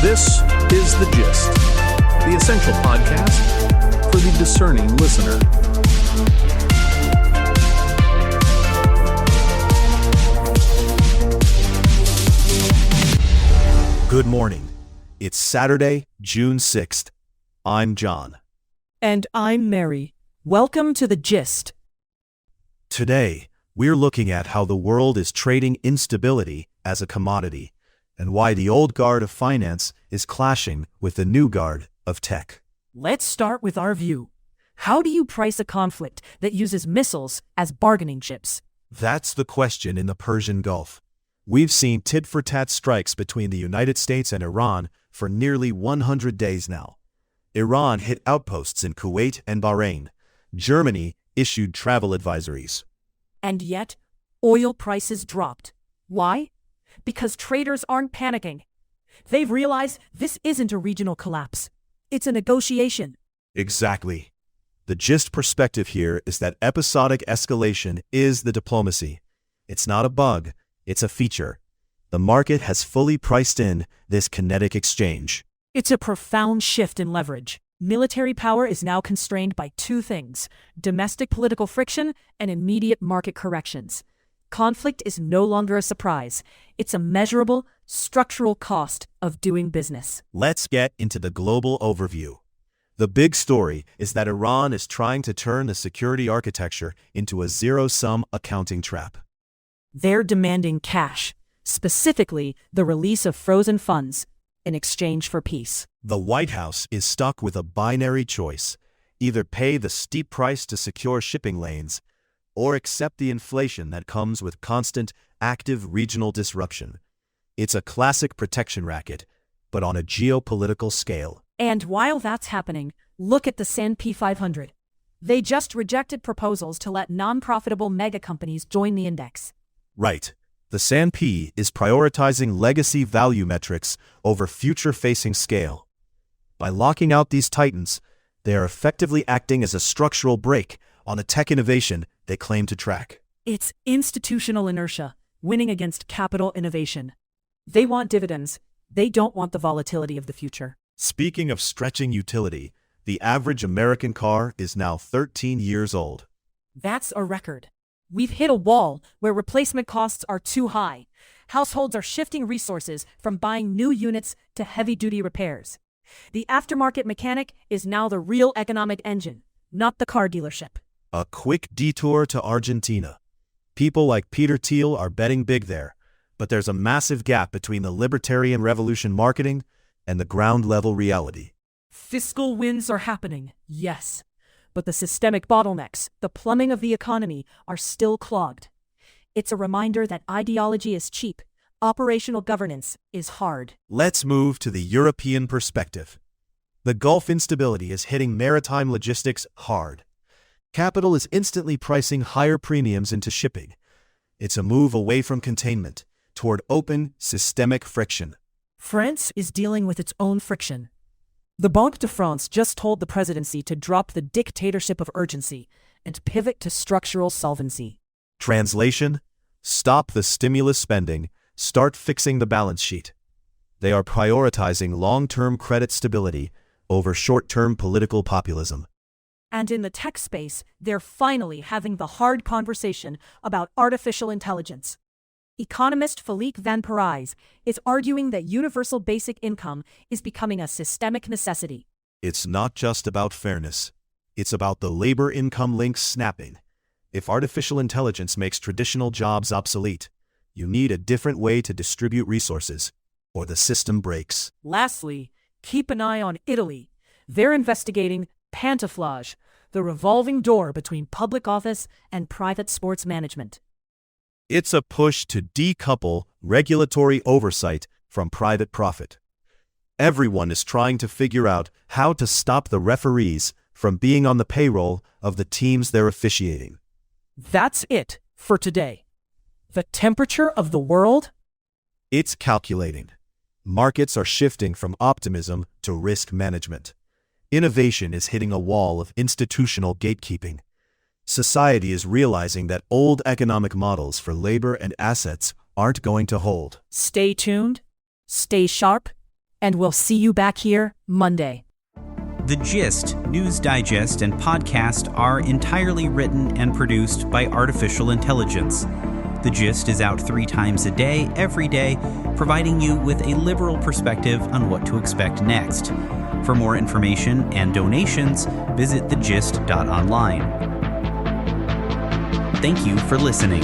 This is The Gist, the essential podcast for the discerning listener. Good morning. It's Saturday, June 6th. I'm John. And I'm Mary. Welcome to The Gist. Today, we're looking at how the world is trading instability as a commodity, and why the old guard of finance is clashing with the new guard of tech. Let's start with our view. How do you price a conflict that uses missiles as bargaining chips? That's the question in the Persian Gulf. We've seen tit-for-tat strikes between the United States and Iran for nearly 100 days now. Iran hit outposts in Kuwait and Bahrain. Germany issued travel advisories. And yet, oil prices dropped. Why? Because traders aren't panicking. They've realized this isn't a regional collapse. It's a negotiation. Exactly. The gist perspective here is that episodic escalation is the diplomacy. It's not a bug, it's a feature. The market has fully priced in this kinetic exchange. It's a profound shift in leverage. Military power is now constrained by two things: domestic political friction and immediate market corrections. Conflict is no longer a surprise. It's a measurable, structural cost of doing business. Let's get into the global overview. The big story is that Iran is trying to turn the security architecture into a zero-sum accounting trap. They're demanding cash, specifically the release of frozen funds, in exchange for peace. The White House is stuck with a binary choice: either pay the steep price to secure shipping lanes, or accept the inflation that comes with constant, active regional disruption. It's a classic protection racket, but on a geopolitical scale. And while that's happening, look at the S&P 500. They just rejected proposals to let non-profitable mega companies join the index. Right. The S&P is prioritizing legacy value metrics over future-facing scale. By locking out these titans, they are effectively acting as a structural brake on the tech innovation they claim to track. It's institutional inertia, winning against capital innovation. They want dividends. They don't want the volatility of the future. Speaking of stretching utility, the average American car is now 13 years old. That's a record. We've hit a wall where replacement costs are too high. Households are shifting resources from buying new units to heavy-duty repairs. The aftermarket mechanic is now the real economic engine, not the car dealership. A quick detour to Argentina. People like Peter Thiel are betting big there, but there's a massive gap between the libertarian revolution marketing and the ground-level reality. Fiscal wins are happening, yes. But the systemic bottlenecks, the plumbing of the economy, are still clogged. It's a reminder that ideology is cheap. Operational governance is hard. Let's move to the European perspective. The Gulf instability is hitting maritime logistics hard. Capital is instantly pricing higher premiums into shipping. It's a move away from containment toward open, systemic friction. France is dealing with its own friction. The Banque de France just told the presidency to drop the dictatorship of urgency and pivot to structural solvency. Translation: stop the stimulus spending, start fixing the balance sheet. They are prioritizing long-term credit stability over short-term political populism. And in the tech space, they're finally having the hard conversation about artificial intelligence. Economist Philippe Van Parijs is arguing that universal basic income is becoming a systemic necessity. It's not just about fairness. It's about the labor income link snapping. If artificial intelligence makes traditional jobs obsolete, you need a different way to distribute resources, or the system breaks. Lastly, keep an eye on Italy. They're investigating pantouflage, the revolving door between public office and private sports management. It's a push to decouple regulatory oversight from private profit. Everyone is trying to figure out how to stop the referees from being on the payroll of the teams they're officiating. That's it for today. The temperature of the world? It's calculating. Markets are shifting from optimism to risk management. Innovation is hitting a wall of institutional gatekeeping. Society is realizing that old economic models for labor and assets aren't going to hold. Stay tuned, stay sharp, And we'll see you back here Monday. The Gist, News Digest, and podcast are entirely written and produced by artificial intelligence. The Gist is out 3 times a day, every day, providing you with a liberal perspective on what to expect next. For more information and donations, visit thegist.online. Thank you for listening.